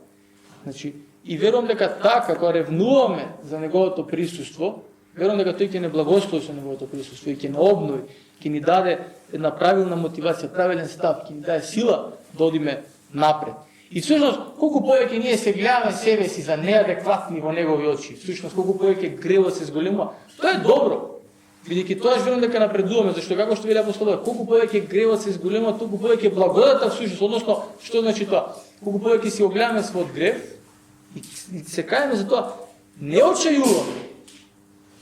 Значи, и верувам дека така, кога ревнуваме за неговото присуство, верувам дека тој ќе не благослови со неговото присуство и ќе не обнови, ќе ни даде една правилна мотивација, правилен став, ќе ни даде сила да одиме напред. И всушност, колку повеќе ние се гледаме себе си за неадекватни во негови очи, всушност колку повеќе гревот се зголемува, тоа е добро. Бидејќи тоа верувам дека напредуваме, зашто како што вели апостолот, колку повеќе гревот се зголемува, толку повеќе благодата всушност, односно што значи тоа? Колку повеќе си огледаме својот грев и се каеме за тоа, не очајуваме.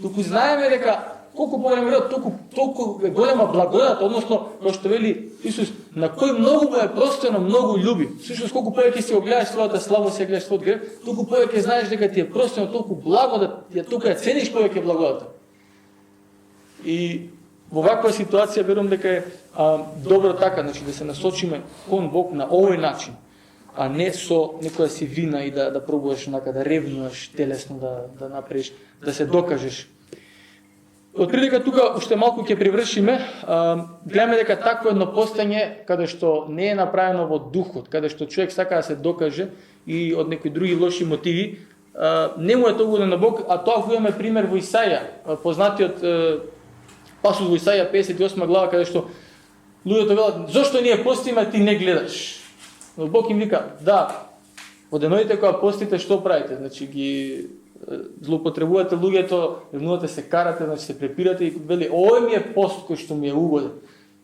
Туку знаеме дека колку поголем грев, толку е голема благодат, односно кој што вели Исус, на кој многу му е простено, многу љуби. Всушност колку повеќе си огледаш својата слабост, си гледаш својот грев, толку повеќе знаеш дека ти е простено, толку благодат, толку ја цениш повеќе благодата. И во ваква ситуација верувам дека е добро така, значи да се насочиме кон Бог на овој начин, а не со некоја си вина и да пробуваш да ревнуваш телесно, да направиш, да се докажеш. Од прилика тука уште малку ќе привршиме, гледаме дека такво едно постање каде што не е направено во духот, каде што човек сака да се докаже и од некои други лоши мотиви, не му е тоа на Бог, а тоа го имаме пример во Исаја, познатиот пасус во Исаја 58 глава, каде што луѓето велат, зошто ние постиме, ти не гледаш? Но Бог им вика, да, во деновите кога постите, што правите? Значи ги злоупотребувате луѓето, ревнувате се, карате, значи се препирате и вели, овој ми е пост кој што ми е угоден.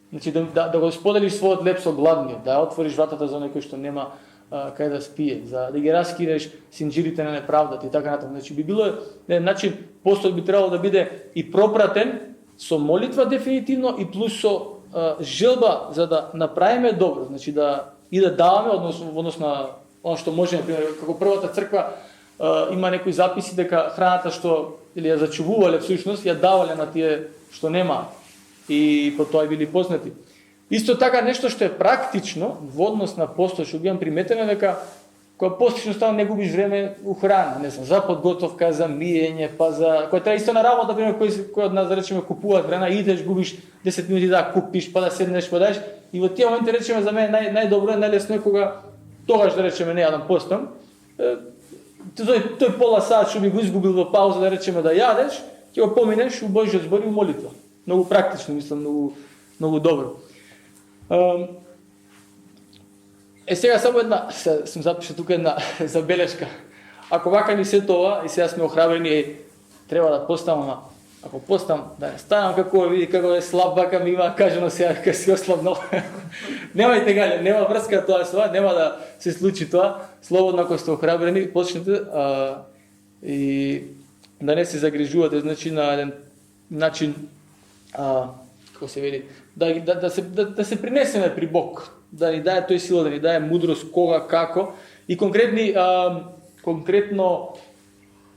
Значи да го споделиш својот леп со гладниот, да отвориш вратата за некој што нема кај да спие, да ги раскинеш синџирите на неправдата и така натаму. Значи би било начин постот би требало да биде и пропратен со молитва дефинитивно и плюс со желба за да направиме добро, значи да даваме односно на она што може, например, како првата црква има некои записи дека храната што или ја зачувувале всушност ја давале на тие што нема и по тоа били познати. Исто така нешто што е практично во однос на постот, што ги приметено дека кога постиш стално не губиш време у храна, не знам, за подготовка, за миење, па за кој треба исто на работа, например, кој од нас да речеме купуваат храна, идеш, губиш 10 минути да купиш, па да седнеш, па даш и во тие моменти речеме за мене најдобро е, најлесно е кога тогаш да речеме не јадам постам. Тој пола сат што би го изгубил во пауза да речеме да јадеш, ќе го поминеш у Божјиот збор и у молитва. Многу практично, мислам, многу добро. Сега само една, сум запишал тука една забелешка. Ако вака ни се тоа, и сега сме охрабрени, треба да постам, ако постам, да не станам како види како е слаб, вака ми има кажано сега дека си ослабнал. Немајте гаѓа, нема врска тоа со, нема да се случи тоа. Слободно ако сте охрабрени, почнете и да не се загрижувате, значи на еден начин како се вели, да се принесеме при Бог, да ни даде тој сила, да ни даде мудрост кога, како и конкретно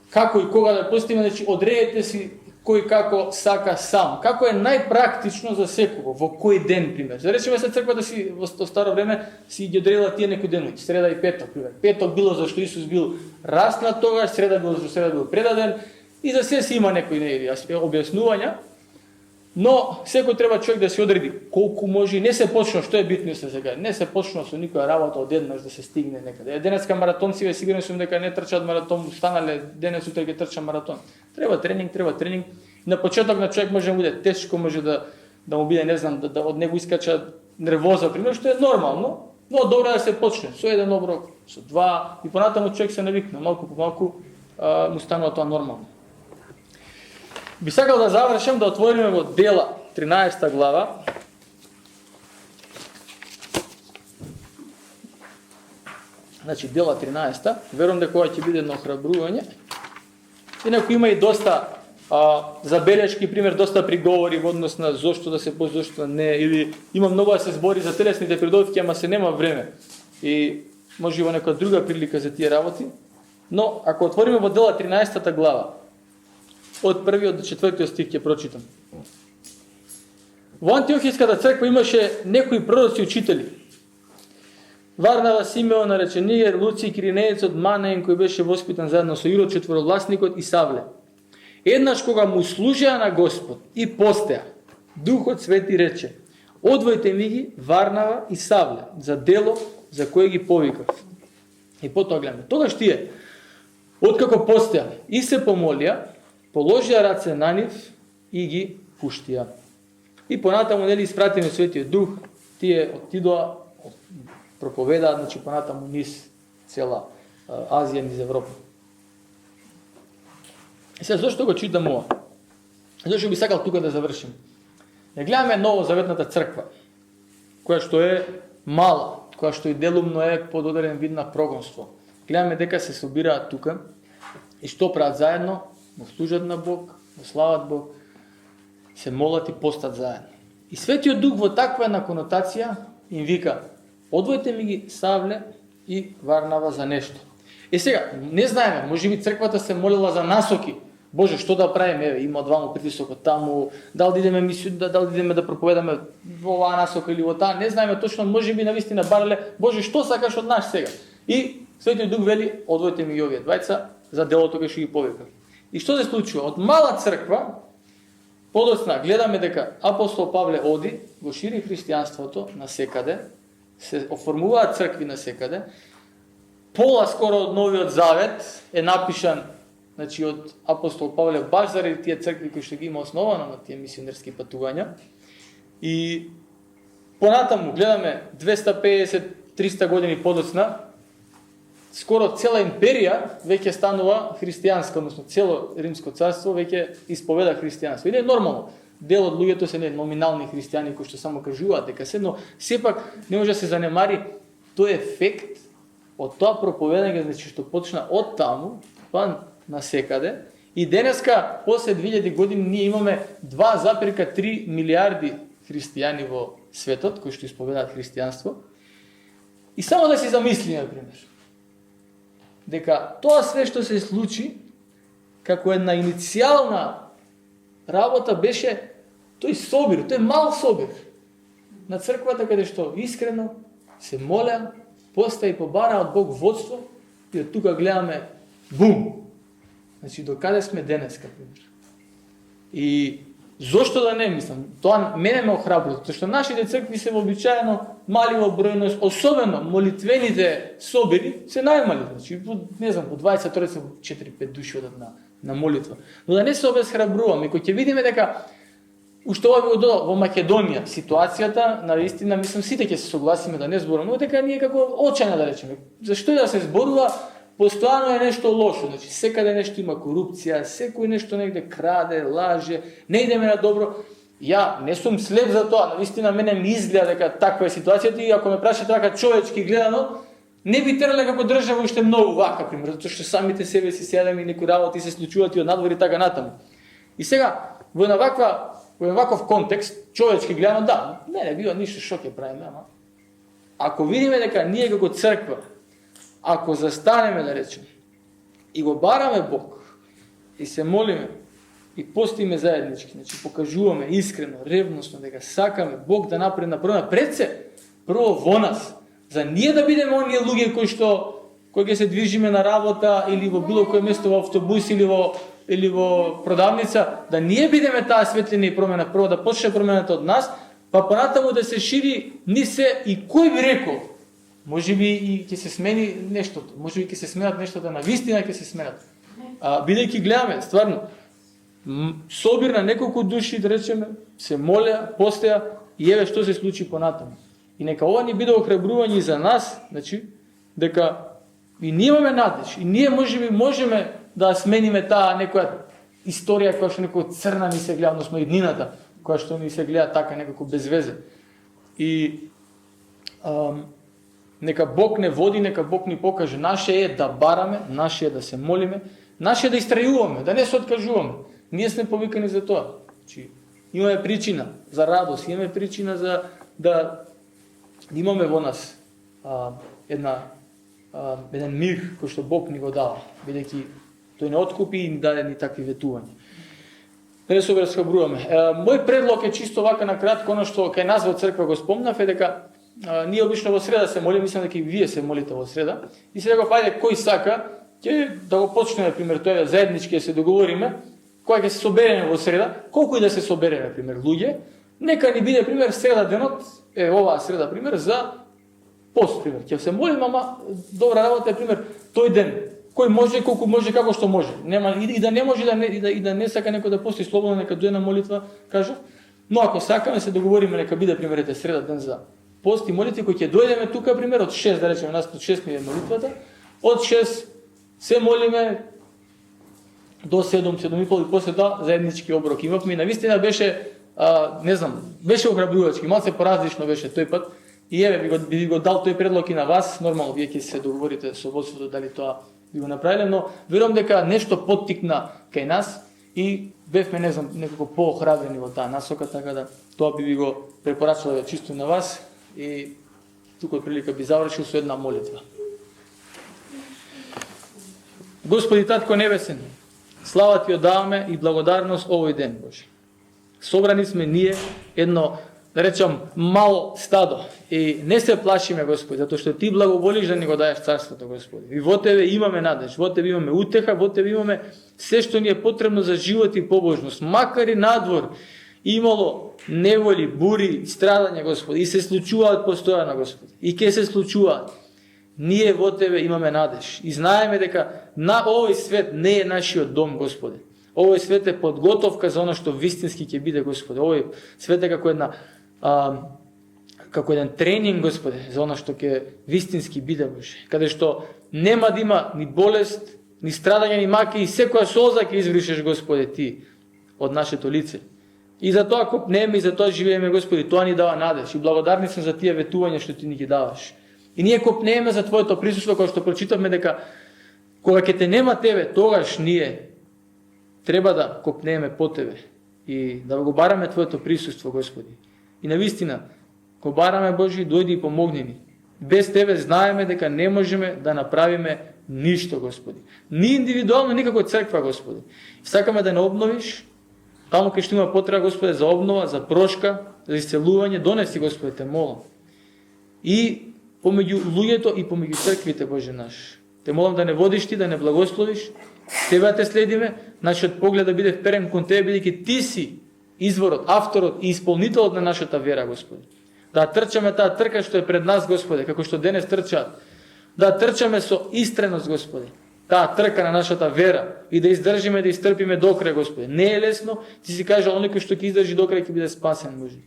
како и кога да постиме, значи одредете си кој како сака сам. Како е најпрактично за секого, во кој ден, пример. За речеме се црквата си во старо време си ги одредила тие некои денови, среда и петок, пример. Петок било зашто Исус бил раснат тогаш, среда било зашто среда бил предаден, и за се си има некои објаснувања. Но секој треба човек да се одреди колку може, не се почна, што е битно се сега, не се почна со никоја работа одеднаш да се стигне некаде. Денеска маратонци, сигурен сум дека не трчаат маратон, станале денес утре ќе трча маратон. Треба тренинг. На почеток на човек може да биде тешко, може да му биде, не знам, да од него искача нервоза, пример, што е нормално, но добро да се почне со еден оброк, со два, и понатаму човек се навикна, малку по малку му станува тоа нормално. Би сакал да завршам, да отвориме во Дела, 13 глава. Значи, Дела 13, верувам дека ова ќе биде едно охрабрување. Инаку има и доста забелешки, пример, доста приговори во однос на зошто да се зошто не, или има многу да се збори за телесните придобивки, ама се нема време. И може и во некоја друга прилика за тие работи. Но, ако отвориме во Дела 13 глава, од 1 до 4 стих ќе прочитам. Во Антиохиската црква имаше некои пророци учители. Варнава, Симеон, наречен Луци, Киринеецот, Манеен, кој беше воспитан заедно со Ирод, четворовласникот и Савле. Еднаш кога му служеа на Господ и постеа, Духот Свети рече: одвојте ми ги Варнава и Савле за дело за кое ги повикав. И потоа гледаме. Тогаш тие, откако постеа и се помолија, положија раце на нив и ги пуштија. И понатаму нели испратени Светиот Дух, тие отидоа, проповедаат, значи понатаму низ цела Азија, низ Европа. И сега зашто го читам ова? Зашто би сакал тука да завршим? Не гледаме новозаветната црква, која што е мала, која што и делумно е под одреден вид на прогонство. Гледаме дека се собираат тука и што прават заедно? Му служат на Бог, му слават Бог, се молат и постат заедно. И Светиот Дух во таква една конотација им вика: одвојте ми ги Савле и Варнава за нешто. И сега, не знаеме, може би црквата се молила за насоки. Боже, што да правиме? Еве, има двамо притисокот таму, дали да идеме мисију, дали да идеме да проповедаме во оваа насока или во таа, не знаеме точно, може би навистина барале, Боже, што сакаш од нас сега? И Светиот Дух вели: одвојте ми ги овие двајца за делото кое што ги повикав. И што се случува? Од мала црква, подоцна гледаме дека апостол Павле оди, го шири христијанството насекаде, се оформуваат цркви насекаде, пола скоро од Новиот Завет е напишан, значи од апостол Павле, баш заради тие цркви кои што ги има основано на тие мисионерски патувања. И понатаму гледаме 250-300 години подоцна, скоро цела империја веќе станува христијанска, односно цело Римско царство веќе исповеда христијанство. И не е нормално. Дел од луѓето се не номинални христијани кои што само кажуваат дека се, но сепак не може да се занемари тој ефект од тоа проповедање, значи што почна од таму, па насекаде. И денеска, после 2000 години, ние имаме 2,3 милиарди христијани во светот кои што исповедаат христијанство. И само да си замислиме, например, дека тоа све што се случи како една иницијална работа беше тој собир, тој мал собир на црквата каде што искрено се молеа, поста и побара од Бог водство, и од тука гледаме бум. Значи до каде сме денеска, пример. И зошто да не мислам, тоа мене ме охрабрува, затоа што нашите цркви се вообичаено мали во бројност, особено молитвените собери се најмали, значи не знам, по 20, 4-5 души одат на молитва. Но да не се обезхрабруваме, кој ќе видиме дека уште ова би во Македонија ситуацијата, наистина мислам сите ќе се согласиме да не зборуваме, дека ние како очајна да речеме. Зашто и да се зборува, постојано е нешто лошо, значи секаде нешто има корупција, секој нешто негде краде, лаже, не идеме на добро. Ја не сум слеп за тоа, наистина мене ми изгледа дека таква е ситуацијата, и ако ме прашате така човечки гледано, не би требале како држава уште многу вака, пример, затоа што самите себе си седаме и некои работи се случуваат и од надвор и така натаму. И сега во ваков контекст, човечки гледано, да, не било ништо што ќе правиме, ама ако видиме дека ние како црква, ако застанеме, да речеме, и го бараме Бог, и се молиме, и постиме заеднички, значи покажуваме искрено, ревносно дека сакаме Бог да направи направа пред се, прво во нас, за ние да бидеме оние луѓе кои ќе се движиме на работа или во било кое место во автобус или во продавница, да ние бидеме таа светлина и промена, прво да почне промената од нас, па понатаму да се шири ни се и кој би рекол, може би и ќе се смени нештото, може би ќе се сменат нештото, на вистина ќе се сменат. Бидејќи гледаме, стварно, собир на неколку души, да речеме, се моля, постеа и еве што се случи понатаму. И нека ова ни биде охрабрување за нас, значи, дека и ние имаме надеж, и ние можеме да смениме таа некоја историја која што некоја црна ни се гледа, односно иднината, која што ни се гледа така некако без везе. И нека Бог не води, нека Бог ни покаже. Наше е да бараме, наше е да се молиме, наше е да истрајуваме, да не се откажуваме. Ние сме повикани за тоа. Значи, имаме причина за радост, имаме причина за да имаме во нас еден мир кој што Бог ни го дава, бидејќи тој не откупи и ни даде ни такви ветувања. Не се разхабруваме. Мој предлог е чисто вака на кратко, она што кај нас во црква го спомнав е дека ние обично во среда се молиме, мислам дека и вие се молите во среда. И се реков, ајде кој сака, ќе да го почнеме, пример, тоа заеднички да се договориме, кога ќе се собереме во среда, колку и да се собереме, пример, луѓе, нека ни биде, пример, среда денот, оваа среда, пример, за пост, пример. Ќе се молиме, ама добра работа е, пример, тој ден, кој може, колку може, како што може. Нема и да не може и да не сака некој да пости слободно, нека дојде на молитва, кажав. Но ако сакаме се договориме, нека биде, пример, среда ден за пост и молитви, кој ќе дојдеме тука, пример, од 6, да речеме, нас од 6 ни е молитвата, од 6 се молиме до 7:30 и после тоа заеднички оброк имавме и навистина беше, не знам, беше охрабрувачки, малце поразлично беше тој пат и еве би го дал тој предлог и на вас, нормално вие ќе се договорите со водството дали тоа би го направиле, но верувам дека нешто поттикна кај нас и бевме, не знам, некако поохрабрени во таа насока, така да тоа би го препорачал чисто на вас и тука од прилика би завршил со една молитва. Господи Татко Небесен, слава Ти одаваме и благодарност овој ден, Боже. Собрани сме ние едно, да речам, мало стадо и не се плашиме, Господи, затоа што Ти благоволиш да ни го даеш царството, Господи. И во Тебе имаме надеж, во Тебе имаме утеха, во Тебе имаме се што ни е потребно за живот и побожност. Макар и надвор имало неволи, бури, страдања, Господи, и се случуваат постојано, Господи. И ќе се случуваат. Ние во Тебе имаме надеж и знаеме дека на овој свет не е нашиот дом, Господи. Овој свет е подготовка за оно што вистински ќе биде, Господи. Овој свет е како еден тренинг, Господи, за оно што ќе вистински биде, Боже. Каде што нема да има ни болест, ни страдање, ни маки и секоја солза ќе извришеш, Господи, Ти од нашето лице. И за тоа копнеме и за тоа живееме, Господи, тоа ни дава надеж и благодарни сме за тие ветувања што Ти ни ги даваш. И ние копнеме за Твоето присуство, кога што прочитавме дека кога ќе те нема Тебе, тогаш ние треба да копнеме по Тебе и да го бараме Твоето присуство, Господи. И навистина, го бараме, Божи, дојди и помогни ни. Без Тебе знаеме дека не можеме да направиме ништо, Господи. Ни индивидуално, никако црква, Господи. Сакаме да не обновиш, таму кај што има потреба, Господи, за обнова, за прошка, за исцелување, донеси, Господи, те молам. И помеѓу луѓето и помеѓу црквите, Боже наш. Те молам да не водиш Ти, да не благословиш, Тебе да те следиме, нашиот поглед да биде вперен кон Тебе, бидејќи Ти си изворот, авторот и исполнителот на нашата вера, Господи. Да трчаме таа трка што е пред нас, Господи, како што денес трчаат. Да трчаме со истреност, Господи. Таа трка на нашата вера и да издржиме, да истрпиме до крај, Господи. Не е лесно, Ти си кажа, оној кој што ќе издржи до крај ќе биде спасен, Боже.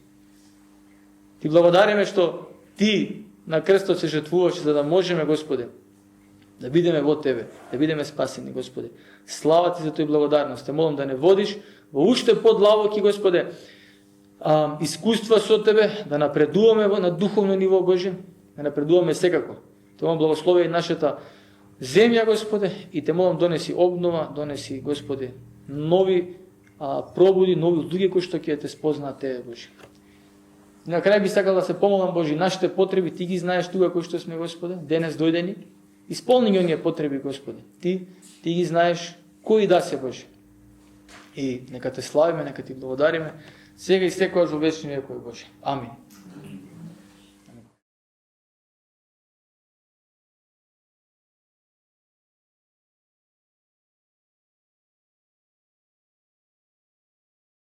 Ти благодариме што Ти на крстот се жртвуваш за да можеме, Господи, да бидеме во Тебе, да бидеме спасени, Господи. Слава Ти за тој благодарност. Те молам да не водиш во уште подлабоки, Господи, искуства со Тебе, да напредуваме на духовно ниво, Боже, да напредуваме секако. Те молам благослови нашата земја, Господи, и Те молам донеси обнова, донеси, Господи, нови пробуди, нови луѓе кои што ќе Те спознаат Тебе, Боже. И на крај би сакал да се помолам, Боже, нашите потреби Ти ги знаеш тука кои што сме, Господи, денес дојдени. Исполни ги оние потреби, Господи. Ти ги знаеш кои да се, Боже. И нека те славиме, нека ти благодариме, сега и секогаш во вечни векови Боже. Амин.